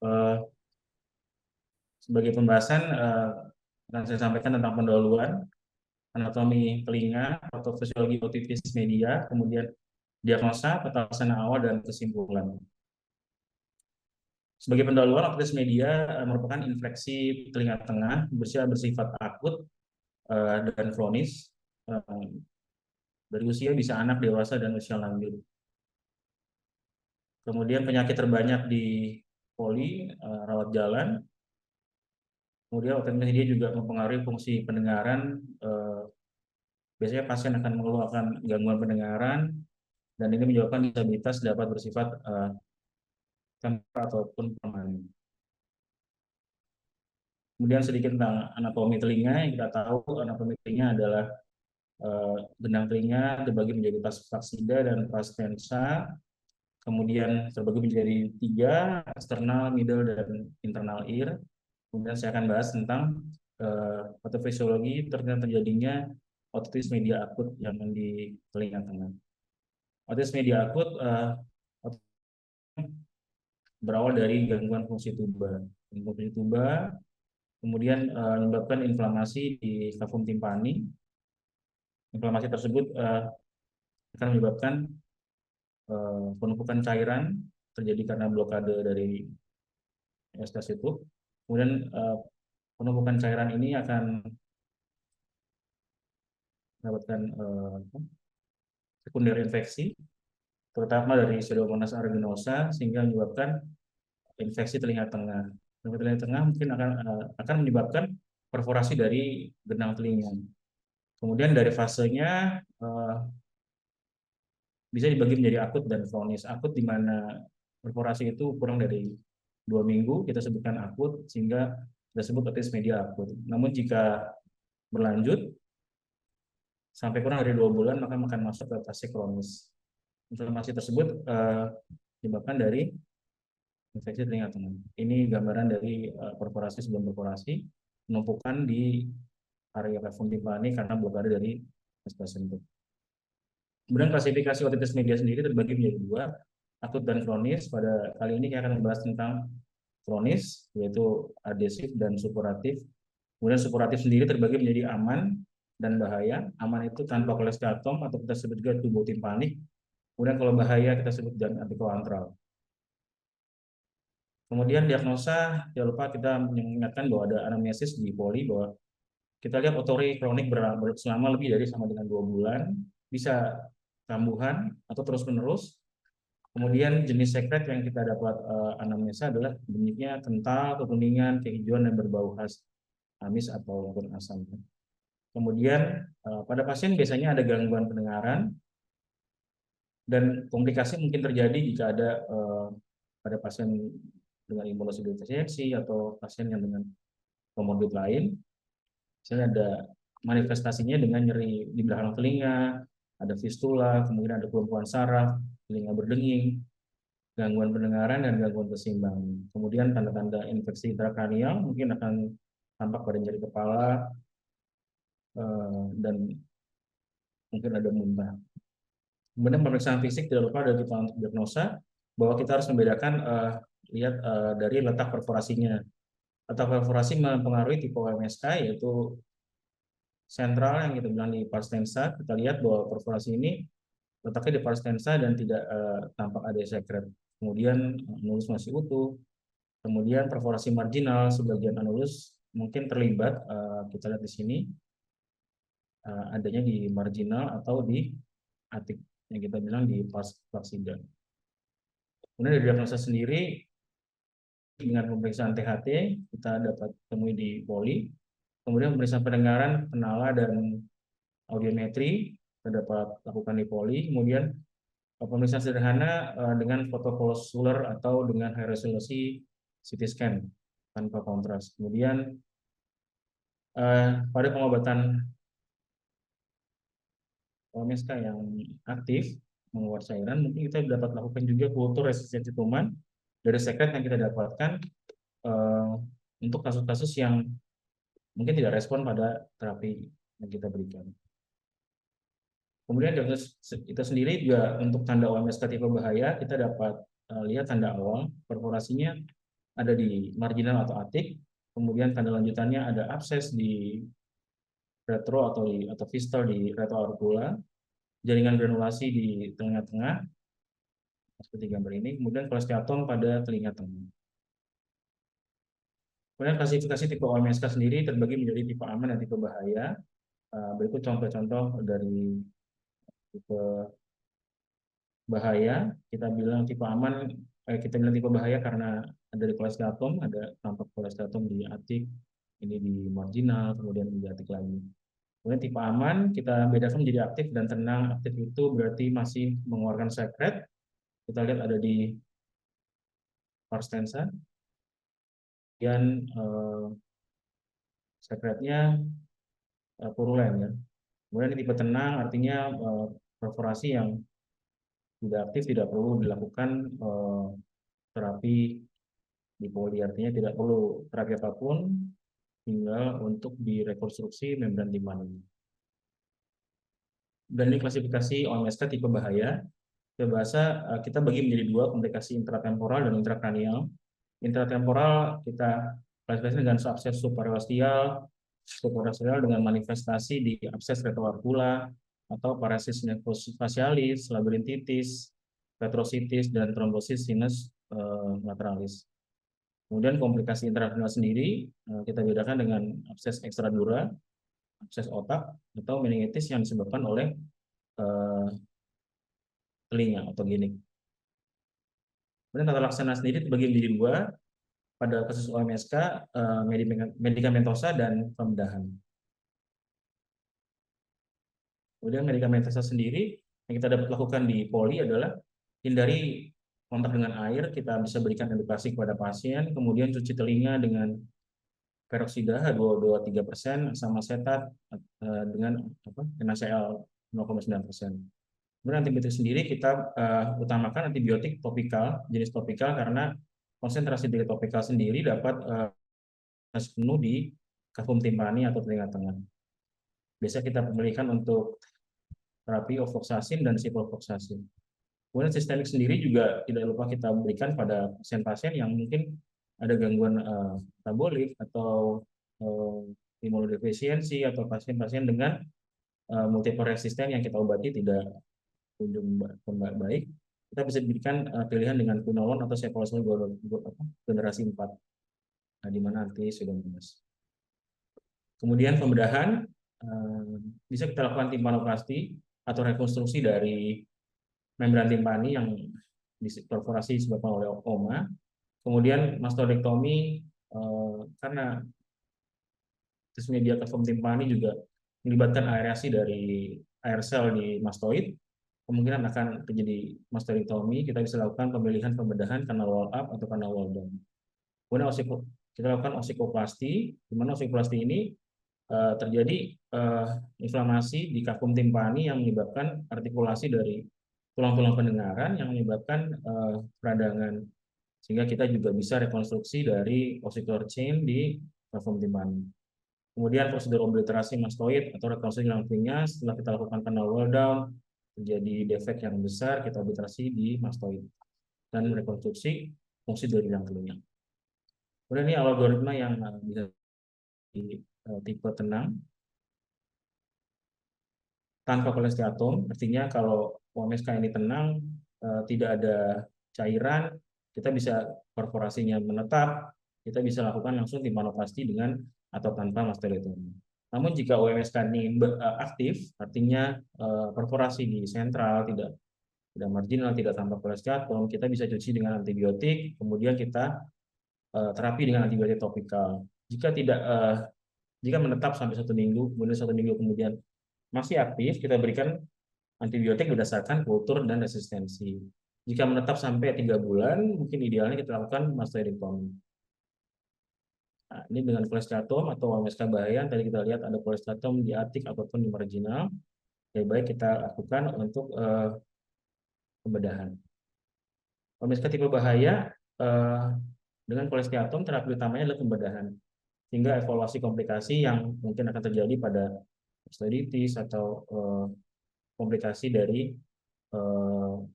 Eh, Sebagai pembahasan akan saya sampaikan tentang pendahuluan, anatomi telinga, patofisiologi otitis media, kemudian diagnosa, peta laksana awal, dan kesimpulan. Sebagai pendahuluan, otitis media merupakan infeksi telinga tengah bersifat akut dan kronis. eh, dari usia bisa anak, dewasa, dan usia lanjut. Kemudian penyakit terbanyak di poli, rawat jalan. Kemudian otitis media juga mempengaruhi fungsi pendengaran. Biasanya pasien akan mengeluarkan gangguan pendengaran, dan ini menyebabkan disabilitas dapat bersifat temporer ataupun permanen. Kemudian sedikit tentang anatomi telinga. Yang kita tahu, anatomi telinga adalah benang telinga terbagi menjadi vas faksida dan vas tensa. Kemudian terbagi menjadi tiga: eksternal, middle, dan internal ear. Kemudian saya akan bahas tentang patofisiologi terjadinya otitis media akut yang di telinga tengah. Otitis media akut berawal dari gangguan fungsi tuba. Fungsi tuba kemudian menyebabkan inflamasi di kavum timpani. Inflamasi tersebut akan menyebabkan penumpukan cairan terjadi karena blokade dari elastos itu. Kemudian penumpukan cairan ini akan mendapatkan sekunder infeksi, terutama dari Pseudomonas aeruginosa, sehingga menyebabkan infeksi telinga tengah. Infeksi telinga tengah mungkin akan menyebabkan perforasi dari benang telinga. Kemudian dari fasenya bisa dibagi menjadi akut dan kronis. Akut di mana perforasi itu kurang dari 2 minggu, kita sebutkan akut, sehingga kita sebut otitis media akut. Namun jika berlanjut sampai kurang dari 2 bulan, maka akan masuk ke fase kronis. Inflamasi tersebut disebabkan dari infeksi telinga tengah. Ini gambaran dari perforasi sebelum perforasi, penumpukan di area kavum timpani karena blokade dari elastos tersebut. Kemudian klasifikasi otitis media sendiri terbagi menjadi dua, akut dan kronis. Pada kali ini saya akan membahas tentang kronis, yaitu adesif dan supuratif. Kemudian supuratif sendiri terbagi menjadi aman dan bahaya. Aman itu tanpa kolesteatom atau kita sebut juga tubotimpanik. Kemudian kalau bahaya kita sebut dan antikoantral. Kemudian diagnosa, jangan lupa kita mengingatkan bahwa ada anamnesis di poli, bahwa kita lihat otori kronik selama lebih dari sama dengan 2 bulan, bisa kambuhan atau terus-menerus. Kemudian jenis sekret yang kita dapat anamnesa adalah bentuknya kental, kekuningan, kehijauan, dan berbau khas amis atau asam. Kemudian pada pasien biasanya ada gangguan pendengaran, dan komplikasi mungkin terjadi jika ada pada pasien dengan imunodeficiency atau pasien yang dengan komorbid lain. Misalnya ada manifestasinya dengan nyeri di belakang telinga, ada fistula, kemudian ada kelumpuhan saraf, telinga berdenging, gangguan pendengaran, dan gangguan keseimbangan. Kemudian tanda-tanda infeksi intrakranial mungkin akan tampak pada nyeri kepala dan mungkin ada muntah. Kemudian pemeriksaan fisik tidak lupa dari kita untuk diagnosa, bahwa kita harus membedakan lihat dari letak perforasinya. Letak perforasi mempengaruhi tipe OMSK, yaitu sentral yang kita bilang di pars tensa. Kita lihat bahwa perforasi ini letaknya di pars tensa dan tidak tampak ada sekret. Kemudian anulus masih utuh. Kemudian perforasi marginal, sebagian anulus mungkin terlibat, kita lihat di sini adanya di marginal atau di atik yang kita bilang di pars flaksida. Kemudian dari diagnosa sendiri dengan pemeriksaan THT kita dapat temui di poli. Kemudian pemeriksaan pendengaran, penala, dan audiometri kita dapat lakukan di poli. Kemudian pemeriksaan sederhana dengan fotofolsular atau dengan high resolusi CT scan tanpa kontras. Kemudian pada pengobatan OMSK yang aktif mengeluarkan cairan, mungkin kita dapat lakukan juga kultur resistensi kuman dari sekret yang kita dapatkan untuk kasus-kasus yang mungkin tidak respon pada terapi yang kita berikan. Kemudian itu sendiri juga untuk tanda OMSK tipe bahaya, kita dapat lihat tanda awal perforasinya ada di marginal atau atik, kemudian tanda lanjutannya ada abses di retro atau fistal di retroauricula, jaringan granulasi di tengah-tengah seperti gambar ini, kemudian kolesteatom pada telinga tengah. Kemudian klasifikasi tipe OMSK sendiri terbagi menjadi tipe aman dan tipe bahaya. Berikut contoh-contoh dari tipe bahaya. Kita bilang tipe bahaya karena ada di kolesteatom, ada tampak kolesteatom di atik, ini di marginal, kemudian di atik lagi. Kemudian tipe aman kita bedakan menjadi aktif dan tenang. Aktif itu berarti masih mengeluarkan sekret. Kita lihat ada di pars tensa. Kemudian sekretnya purulen ya. Kemudian tipe tenang artinya perforasi yang tidak aktif, tidak perlu dilakukan terapi di poli, artinya tidak perlu terapi apapun, tinggal untuk direkonstruksi membran timpani. Dan ini klasifikasi OMSK tipe bahaya. Bahasa kita bagi menjadi dua, komplikasi intratemporal dan intrakranial. Intratemporal kita klasifikasi dengan abses supraostial dengan manifestasi di abses retroauricula atau paresis nefrofasialis, labirintitis, petrositis, dan trombosis sinus lateralis. Kemudian komplikasi intrakranial sendiri kita bedakan dengan abses ekstradura, abses otak, atau meningitis yang disebabkan oleh telinga atau ginik. Kemudian tata laksana sendiri terbagi menjadi dua, pada kasus OMSK, medikamentosa dan pembedahan. Kemudian medikamentosa sendiri yang kita dapat lakukan di poli adalah hindari kontak dengan air, kita bisa berikan edukasi kepada pasien, kemudian cuci telinga dengan peroksida H223% sama setat dengan NaCl 0,9%. Kemudian antibiotik sendiri kita utamakan antibiotik topikal, jenis topikal karena konsentrasi dari topikal sendiri dapat penuh di kavum timpani atau telinga tengah. Biasa kita berikan untuk terapi ofloxacin dan ciprofloxacin. Kemudian sistemik sendiri juga tidak lupa kita berikan pada pasien-pasien yang mungkin ada gangguan metabolik atau imunodefisiensi atau pasien-pasien dengan multiple resisten yang kita obati tidak kunjung baik. Kita bisa berikan pilihan dengan quinolone atau cephalosporin generasi 4, di mana anti pseudomonas. Kemudian pembedahan bisa kita lakukan timpanoplasti atau rekonstruksi dari membran timpani yang diperforasi disebabkan oleh oma. Kemudian mastodektomi karena tis media kavum timpani juga melibatkan aerasi dari air sel di mastoid, kemungkinan akan terjadi mastodektomi. Kita bisa lakukan pemilihan pembedahan kanal wall up atau kanal wall down. Kemudian kita lakukan osikoplasti, di mana osikoplasti ini terjadi inflamasi di kavum timpani yang menyebabkan artikulasi dari tulang-tulang pendengaran yang menyebabkan peradangan, sehingga kita juga bisa rekonstruksi dari ossicular chain di kavum timpani. Kemudian prosedur obliterasi mastoid atau rekonstruksi langkungnya setelah kita lakukan kanal wall down, terjadi defek yang besar, kita obliterasi di mastoid dan rekonstruksi fungsi dari langkungnya. Kemudian ini algoritma yang bisa di tipe tenang tanpa kolesteatom, artinya kalau OMSK ini tenang, tidak ada cairan, kita bisa perforasinya menetap, kita bisa lakukan langsung timpanoplasti dengan atau tanpa mastodektomi. Namun jika OMSK ini aktif, artinya perforasi di sentral tidak marginal, tidak tanpa kolesteatom, kita bisa cuci dengan antibiotik, kemudian kita terapi dengan antibiotik topikal. Jika menetap sampai 1 minggu, kemudian 1 minggu kemudian masih aktif, kita berikan antibiotik berdasarkan kultur dan resistensi. Jika menetap sampai 3 bulan, mungkin idealnya kita lakukan mastodektomi. Nah, ini dengan kolesteatom atau OMSK bahaya, tadi kita lihat ada kolesteatom di atik ataupun di marginal. Lebih baik kita lakukan untuk pembedahan. OMSK tipe bahaya dengan kolesteatom terapi utamanya adalah pembedahan, sehingga evaluasi komplikasi yang mungkin akan terjadi pada mastoiditis atau komplikasi dari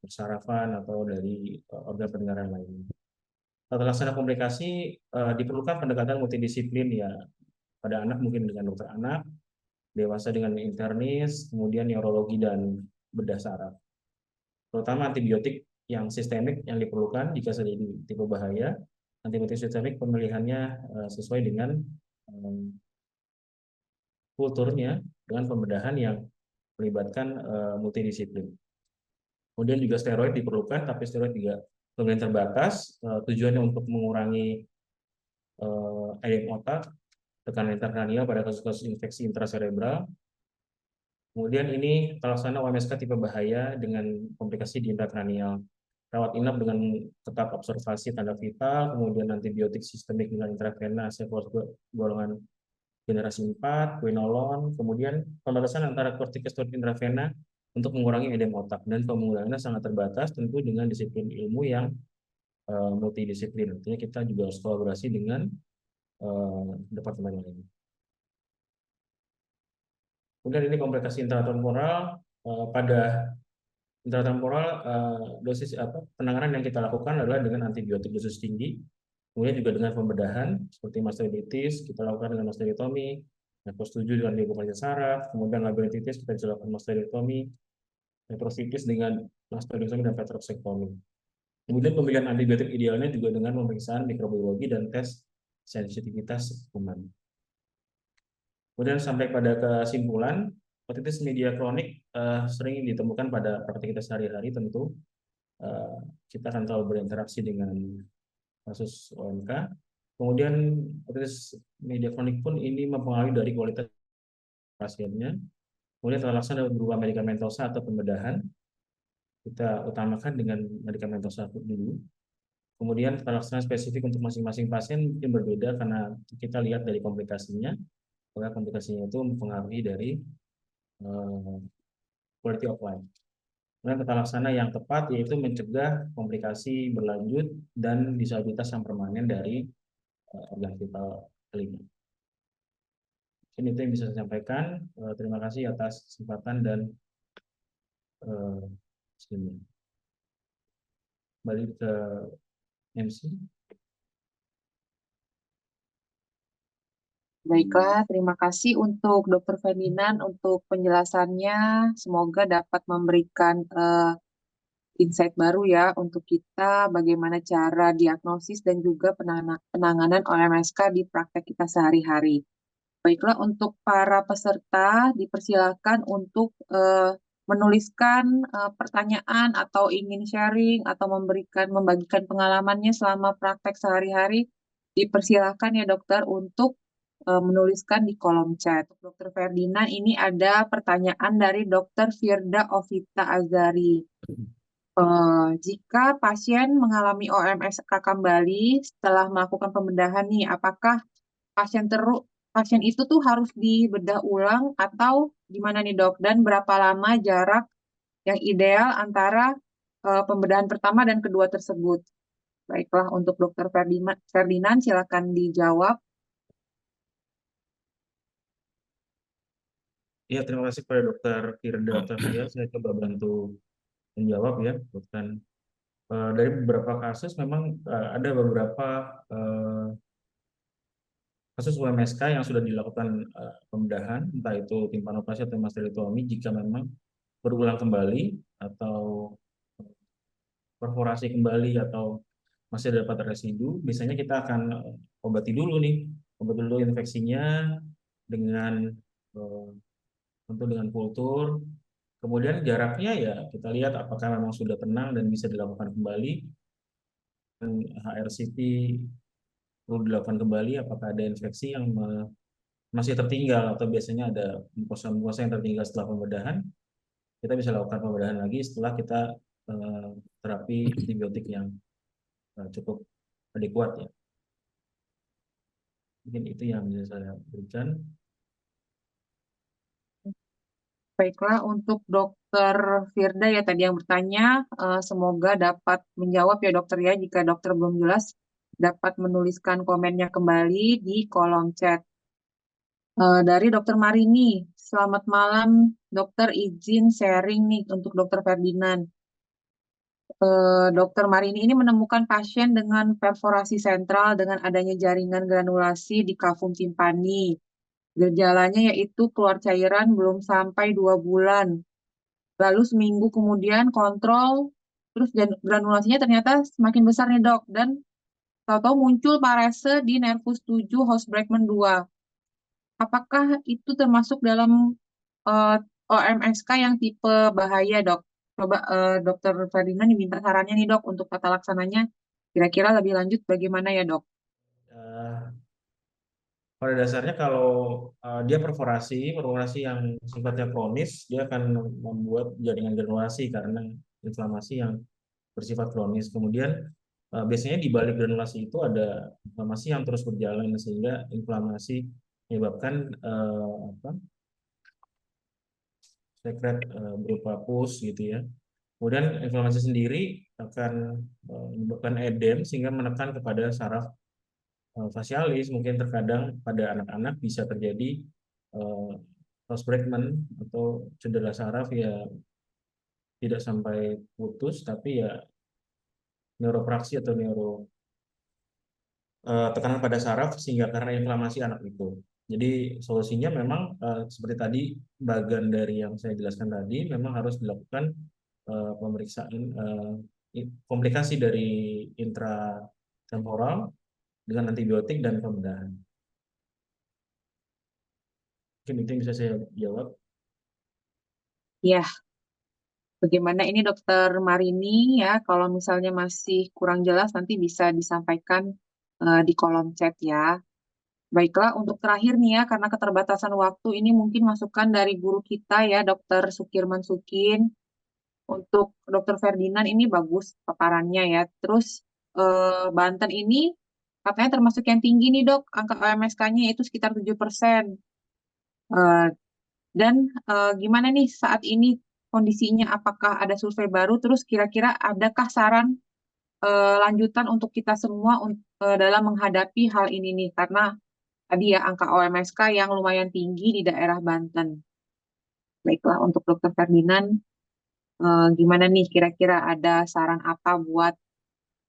persarafan atau dari organ pendengaran lainnya. Terlaksana komplikasi diperlukan pendekatan multidisiplin ya, pada anak mungkin dengan dokter anak, dewasa dengan internis, kemudian neurologi dan bedah saraf. Terutama antibiotik yang sistemik yang diperlukan jika terjadi tipe bahaya. Antibiotik sistemik pemilihannya sesuai dengan kulturnya dengan pembedahan yang melibatkan multidisiplin. Kemudian juga steroid diperlukan, tapi steroid juga pemberian terbatas. Tujuannya untuk mengurangi edem otak, tekanan intrakranial pada kasus-kasus infeksi intracerebral. Kemudian ini terlaksana UMSK tipe bahaya dengan komplikasi di intrakranial. Rawat inap dengan tetap observasi tanda vital, kemudian antibiotik sistemik dengan intravena, golongan generasi 4, quinolone, kemudian pembatasan antara kortikosteroid intravena untuk mengurangi edem otak, dan penggunaannya sangat terbatas tentu dengan disiplin ilmu yang multidisiplin. Artinya kita juga harus kolaborasi dengan departemen lain. Kemudian ini komplikasi intratemporal. Pada intratemporal dosis penanganan yang kita lakukan adalah dengan antibiotik dosis tinggi, kemudian juga dengan pembedahan seperti mastoiditis kita lakukan dengan mastoidectomy, nefros 7 dengan debukasi saraf, kemudian labirintitis kita bisa lakukan mastoidectomy, nefrositis dengan mastoidectomy dan petrosektomi. Kemudian pemilihan antibiotik idealnya juga dengan pemeriksaan mikrobiologi dan tes sensitivitas kuman. Kemudian sampai pada kesimpulan, otitis media kronik sering ditemukan pada praktik kita sehari-hari tentu. Kita akan selalu berinteraksi dengan kasus OMK. Kemudian otitis media kronik pun ini mempengaruhi dari kualitas pasiennya. Kemudian terlaksana berupa medikamentosa atau pembedahan. Kita utamakan dengan medikamentosa dulu. Kemudian terlaksana spesifik untuk masing-masing pasien mungkin berbeda karena kita lihat dari komplikasinya. Karena komplikasinya itu mempengaruhi dari quality of life. Kemudian tata laksana yang tepat yaitu mencegah komplikasi berlanjut dan disabilitas yang permanen dari organ vital telinga. Ini itu yang bisa saya sampaikan. Terima kasih atas kesempatan dan sini. Balik ke MC. Baiklah, terima kasih untuk Dr. Ferdinand untuk penjelasannya. Semoga dapat memberikan insight baru ya untuk kita bagaimana cara diagnosis dan juga penanganan OMSK di praktek kita sehari-hari. Baiklah, untuk para peserta dipersilakan untuk menuliskan pertanyaan atau ingin sharing atau membagikan pengalamannya selama praktek sehari-hari. Dipersilakan ya dokter untuk menuliskan di kolom chat. Dokter Ferdinand, ini ada pertanyaan dari Dokter Firda Ovita Azari. Jika pasien mengalami OMSK kembali setelah melakukan pembedahan nih, apakah pasien itu tuh harus dibedah ulang atau gimana nih dok? Dan berapa lama jarak yang ideal antara pembedahan pertama dan kedua tersebut? Baiklah, untuk Dokter Ferdinand silakan dijawab. Ya, terima kasih kepada Dokter Firda Tafia. Saya coba bantu menjawab ya, bukan dari beberapa kasus memang ada beberapa kasus UMSK yang sudah dilakukan pembedahan, entah itu timpanoplasi atau mastoidectomy, jika memang berulang kembali atau perforasi kembali atau masih dapat residu, biasanya kita akan obati dulu nih, obati dulu infeksinya dengan tentu dengan kultur. Kemudian jaraknya ya kita lihat apakah memang sudah tenang dan bisa dilakukan kembali. Dan HRCT perlu dilakukan kembali apakah ada infeksi yang masih tertinggal atau biasanya ada mukosa-mukosa yang tertinggal setelah pembedahan. Kita bisa lakukan pembedahan lagi setelah kita terapi antibiotik yang cukup adekuat ya. Mungkin itu yang bisa saya berikan. Baiklah, untuk Dokter Firda ya tadi yang bertanya, semoga dapat menjawab ya dokter ya. Jika dokter belum jelas, dapat menuliskan komennya kembali di kolom chat. Dari Dokter Marini, selamat malam dokter, izin sharing nih untuk Dokter Ferdinand. Dokter Marini ini menemukan pasien dengan perforasi sentral dengan adanya jaringan granulasi di kavum timpani. Gejalanya yaitu keluar cairan belum sampai 2 bulan. Lalu seminggu kemudian kontrol, terus granulasinya ternyata semakin besar nih dok. Dan tahu-tahu muncul parese di nervus 7 Host-Bregman 2. Apakah itu termasuk dalam eh, OMSK yang tipe bahaya, Dok? Coba Dokter Ferdinand diminta sarannya nih, Dok, untuk tata laksananya. Kira-kira lebih lanjut bagaimana ya, Dok? Eh, Pada dasarnya kalau dia perforasi yang sifatnya kronis, dia akan membuat jaringan granulasi karena inflamasi yang bersifat kronis. Kemudian biasanya di balik granulasi itu ada inflamasi yang terus berjalan sehingga inflamasi menyebabkan apa, sekret berupa pus gitu ya. Kemudian inflamasi sendiri akan menyebabkan edem sehingga menekan kepada saraf fasialis. Mungkin terkadang pada anak-anak bisa terjadi uh, Bregman atau cedera saraf ya, tidak sampai putus tapi ya neuropraksi atau tekanan pada saraf sehingga karena inflamasi anak itu. Jadi solusinya memang seperti tadi bagian dari yang saya jelaskan tadi memang harus dilakukan pemeriksaan komplikasi dari intratemporal dengan antibiotik dan pembedahan. Mungkin itu yang bisa saya jawab. Ya, bagaimana ini Dokter Marini ya? Kalau misalnya masih kurang jelas nanti bisa disampaikan di kolom chat ya. Baiklah, untuk terakhir nih ya, karena keterbatasan waktu ini mungkin masukan dari guru kita ya, Dokter Sukirman Sukin. Untuk Dokter Ferdinand ini bagus paparannya ya. Terus Banten ini katanya termasuk yang tinggi nih dok, angka OMSK-nya yaitu sekitar 7%. Eh, dan gimana nih saat ini kondisinya? Apakah ada survei baru? Terus kira-kira adakah saran lanjutan untuk kita semua dalam menghadapi hal ini nih? Karena tadi ya angka OMSK yang lumayan tinggi di daerah Banten. Baiklah, untuk Dokter Ferdinand, gimana nih kira-kira ada saran apa buat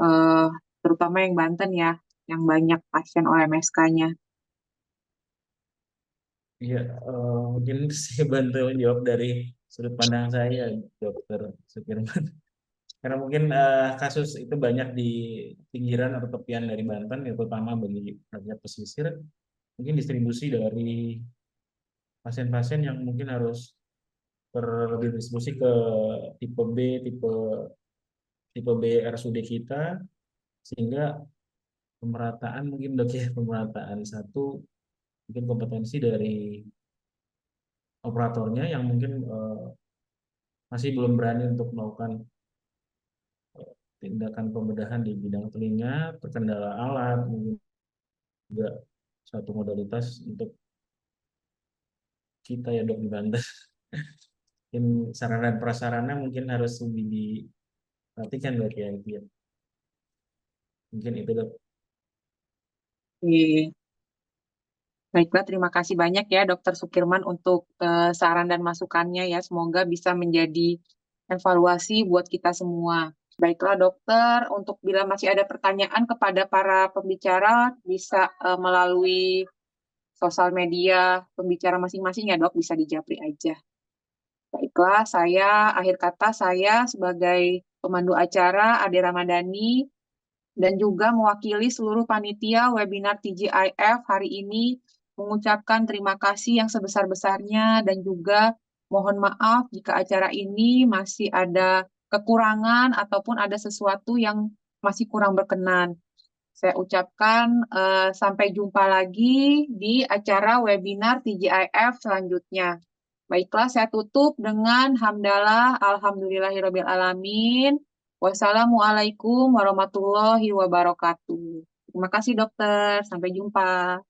eh, terutama yang Banten ya, yang banyak pasien OMSK-nya. Iya, mungkin saya bantu menjawab dari sudut pandang saya, Dokter Sukirman. Karena mungkin kasus itu banyak di pinggiran atau tepian dari Banten, ya, terutama bagi rakyat pesisir. Mungkin distribusi dari pasien-pasien yang mungkin harus terdistribusi ke tipe B, tipe tipe B RSUD kita, sehingga pemerataan mungkin dok ya, pemerataan satu mungkin kompetensi dari operatornya yang mungkin masih belum berani untuk melakukan tindakan pembedahan di bidang telinga, terkendala alat, mungkin juga satu modalitas untuk kita ya dok di Banten. Mungkin sarana dan prasarana mungkin harus lebih diperhatikan dok ya, itu ya. Mungkin itu dok. Oke. Baiklah, terima kasih banyak ya Dokter Sukirman untuk saran dan masukannya ya. Semoga bisa menjadi evaluasi buat kita semua. Baiklah dokter, untuk bila masih ada pertanyaan kepada para pembicara, bisa melalui sosial media pembicara masing-masing ya dok, bisa dijapri aja. Baiklah, akhir kata saya sebagai pemandu acara Ade Ramadhani dan juga mewakili seluruh panitia webinar TGIF hari ini mengucapkan terima kasih yang sebesar-besarnya dan juga mohon maaf jika acara ini masih ada kekurangan ataupun ada sesuatu yang masih kurang berkenan. Saya ucapkan sampai jumpa lagi di acara webinar TGIF selanjutnya. Baiklah, saya tutup dengan hamdalah, alhamdulillahirabbil alamin. Wassalamualaikum warahmatullahi wabarakatuh. Terima kasih dokter, sampai jumpa.